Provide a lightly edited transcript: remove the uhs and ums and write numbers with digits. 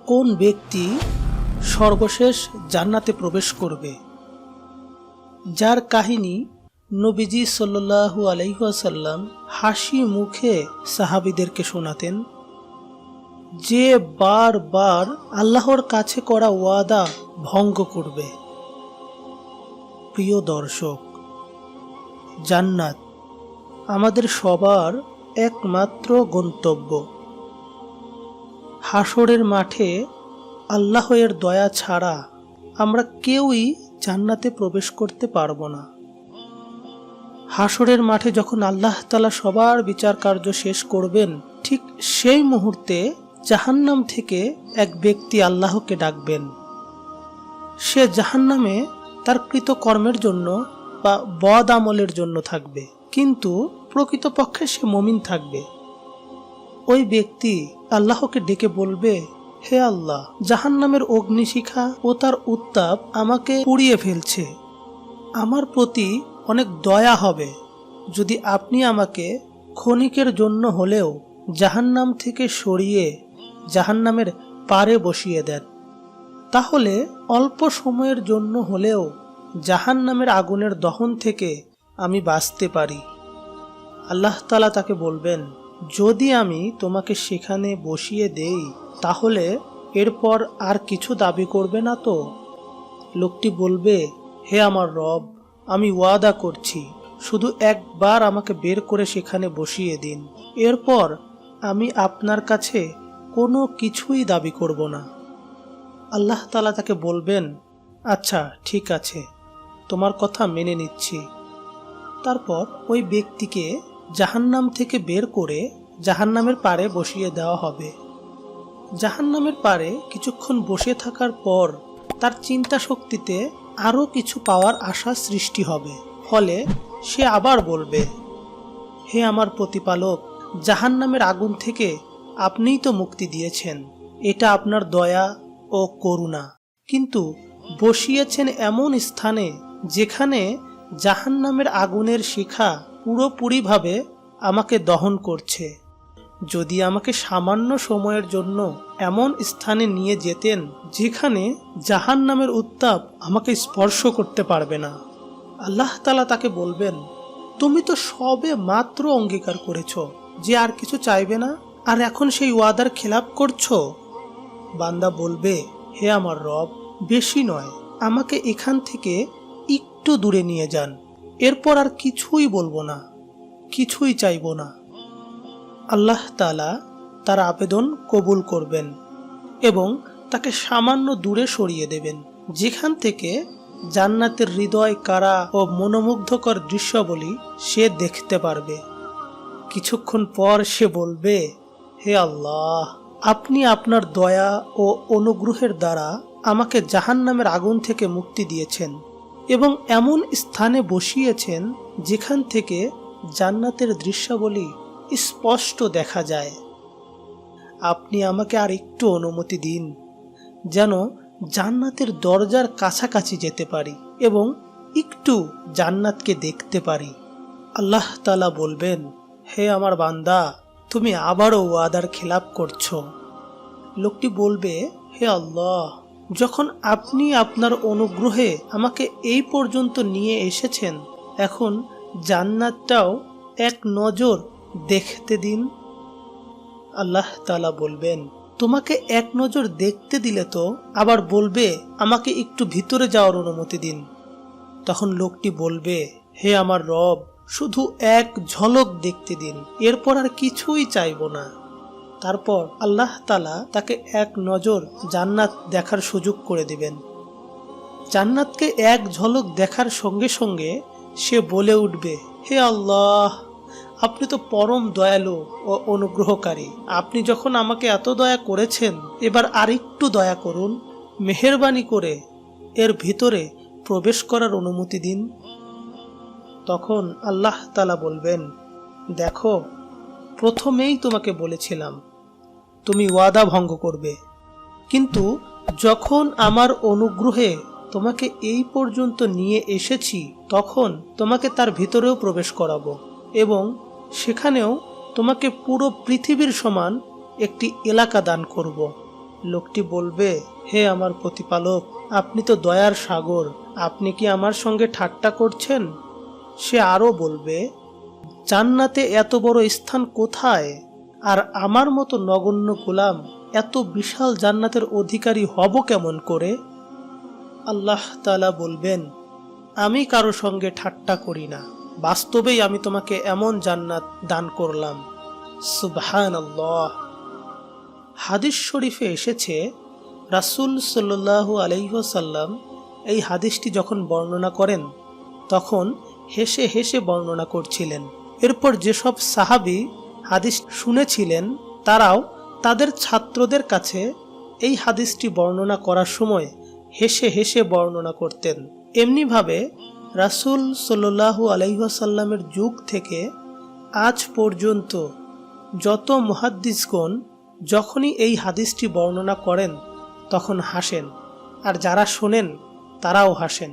কোন ব্যক্তি সর্বশেষ জান্নাতে প্রবেশ করবে, যার কাহিনী নবীজি সাল্লাল্লাহু আলাইহি ওয়াসাল্লাম হাসি মুখে সাহাবীদেরকে শোনাতেন, যে বারবার আল্লাহর কাছে করা ওয়াদা ভঙ্গ করবে। প্রিয় দর্শক, জান্নাত আমাদের সবার একমাত্র গন্তব্য। হাসরের মাঠে আল্লাহের দয়া ছাড়া আমরা কেউই জান্নাতে প্রবেশ করতে পারবো না। হাসরের মাঠে যখন আল্লাহ তাআলা সবার বিচার কার্য শেষ করবেন, ঠিক সেই মুহূর্তে জাহান্নাম থেকে এক ব্যক্তি আল্লাহকে ডাকবেন। সে জাহান্নামে তার কৃতকর্মের জন্য বা বদ আমলের জন্য থাকবে, কিন্তু প্রকৃতপক্ষে সে মুমিন থাকবে। ওই ব্যক্তি আল্লাহকে ডেকে বলবে, হে আল্লাহ, জাহান্নামের অগ্নিশিখা ও তার উত্তাপ আমাকে পুড়িয়ে ফেলছে। আমার প্রতি অনেক দয়া হবে যদি আপনি আমাকে ক্ষণিকের জন্য হলেও জাহান্নাম থেকে সরিয়ে জাহান্নামের পারে বসিয়ে দেন। তাহলে অল্প সময়ের জন্য হলেও জাহান্নামের আগুনের দহন থেকে আমি বাঁচতে পারি। আল্লাহ তাআলা তাকে বলবেন, যদি আমি তোমাকে সেখানে বসিয়ে দেই তাহলে এরপর আর কিছু দাবি করবে না তো? লোকটি বলবে, হে আমার রব, আমি ওয়াদা করছি, শুধু একবার আমাকে বের করে সেখানে বসিয়ে দিন, এরপর আমি আপনার কাছে কোনো কিছুই দাবি করব না। আল্লাহ তাআলা তাকে বলবেন, আচ্ছা ঠিক আছে, তোমার কথা মেনে নিচ্ছি। তারপর ওই ব্যক্তিকে জাহান্নাম থেকে বের করে জাহান্নামের পাড়ে বসিয়ে দেওয়া হবে। জাহান্নামের পাড়ে কিছুক্ষণ বসে থাকার পর তার চিন্তা শক্তিতে আরও কিছু পাওয়ার আশা সৃষ্টি হবে। ফলে সে আবার বলবে, হে আমার প্রতিপালক, জাহান্নামের আগুন থেকে আপনিই তো মুক্তি দিয়েছেন, এটা আপনার দয়া ও করুণা, কিন্তু বসিয়েছেন এমন স্থানে যেখানে জাহান্নামের আগুনের শিখা পুরোপুরিভাবে আমাকে দহন করছে। যদি আমাকে সামান্য সময়ের জন্য এমন স্থানে নিয়ে যেতেন যেখানে জাহান্নামের উত্তাপ আমাকে স্পর্শ করতে পারবে না। আল্লাহ তাআলা তাকে বলবেন, তুমি তো সবে মাত্র অঙ্গীকার করেছো যে আর কিছু চাইবে না, আর এখন সেই ওয়াদার খেলাপ করছো। বান্দা বলবে, হে আমার রব, বেশি নয়, আমাকে এখান থেকে একটু দূরে নিয়ে যান, এরপর আর কিছুই বলবো না, কিছুই চাইবো না। আল্লাহ তাআলা তার আবেদন কবুল করবেন এবং তাকে সামান্য দূরে সরিয়ে দেবেন, যেখান থেকে জান্নাতের হৃদয় কাড়া ও মনোমুগ্ধকর দৃশ্যাবলী সে দেখতে পারবে। কিছুক্ষণ পর সে বলবে, হে আল্লাহ, আপনি আপনার দয়া ও অনুগ্রহের দ্বারা আমাকে জাহান্নামের আগুন থেকে মুক্তি দিয়েছেন এবং এমন স্থানে বসিয়েছেন যেখান থেকে জান্নাতের দৃশ্যাবলী স্পষ্ট দেখা যায়। আপনি আমাকে আর একটু অনুমতি দিন, যেন জান্নাতের দরজার কাছাকাছি যেতে পারি এবং একটু জান্নাতকে দেখতে পারি। আল্লাহ তাআলা বলবেন, হে আমার বান্দা, তুমি আবারও ওয়াদার খেলাপ করছো। লোকটি বলবে, হে আল্লাহ, যখন আপনি আপনার অনুগ্রহে আমাকে এই পর্যন্ত নিয়ে এসেছেন, এখন জান্নাতটাও এক নজর দেখতে দিন। আল্লাহ তাআলা বলবেন, তোমাকে এক নজর দেখতে দিলে তো আবার বলবে আমাকে একটু ভিতরে যাওয়ার অনুমতি দিন। তখন লোকটি বলবে, হে আমার রব, শুধু এক ঝলক দেখতে দিন, এরপর আর কিছুই চাইবো না। তারপর আল্লাহ তাআলা তাকে এক নজর জান্নাত দেখার সুযোগ করে দিবেন। জান্নাতকে এক ঝলক দেখার সঙ্গে সঙ্গে সে বলে উঠবে, হে আল্লাহ, আপনি তো পরম দয়ালু ও অনুগ্রহকারী। আপনি যখন আমাকে এত দয়া করেছেন, এবার আরেকটু দয়া করুন, মেহেরবানি করে এর ভিতরে প্রবেশ করার অনুমতি দিন। তখন আল্লাহ তাআলা বলবেন, দেখো, প্রথমেই তোমাকে বলেছিলাম তুমি ওয়াদা ভঙ্গ করবে, কিন্তু যখন আমার অনুগ্রহে তোমাকে এই পর্যন্ত নিয়ে এসেছি, তখন তোমাকে তার ভিতরেও প্রবেশ করাবো এবং সেখানেও তোমাকে পুরো পৃথিবীর সমান একটি এলাকা দান করব। লোকটি বলবে, হে আমার প্রতিপালক, আপনি তো দয়ার সাগর, আপনি কি আমার সঙ্গে ঠাট্টা করছেন? সে আরো বলবে, জান্নাতে এত বড় স্থান কোথায়, আর আমার মতো নগণ্য গোলাম এত বিশাল জান্নাতের অধিকারী হব কেমন করে? আল্লাহ তাআলা বলবেন, আমি কারো সঙ্গে ঠাট্টা করি না, বাস্তবেই আমি তোমাকে এমন জান্নাত দান করলাম। সুবহানাল্লাহ। হাদিস শরীফে এসেছে, রাসূল সাল্লাল্লাহু আলাইহি ওয়াসাল্লাম এই হাদিসটি যখন বর্ণনা করেন তখন হেসে হেসে বর্ণনা করছিলেন। এরপর যেসব সাহাবী হাদিস শুনেছিলেন তারাও তাদের ছাত্রদের কাছে এই হাদিসটি বর্ণনা করার সময় হেসে হেসে বর্ণনা করতেন। এমনিভাবে রাসূল সাল্লাল্লাহু আলাইহি ওয়াসাল্লামের যুগ থেকে আজ পর্যন্ত যত মুহাদ্দিসগণ যখনই এই হাদিসটি বর্ণনা করেন তখন হাসেন, আর যারা শোনেন তারাও হাসেন।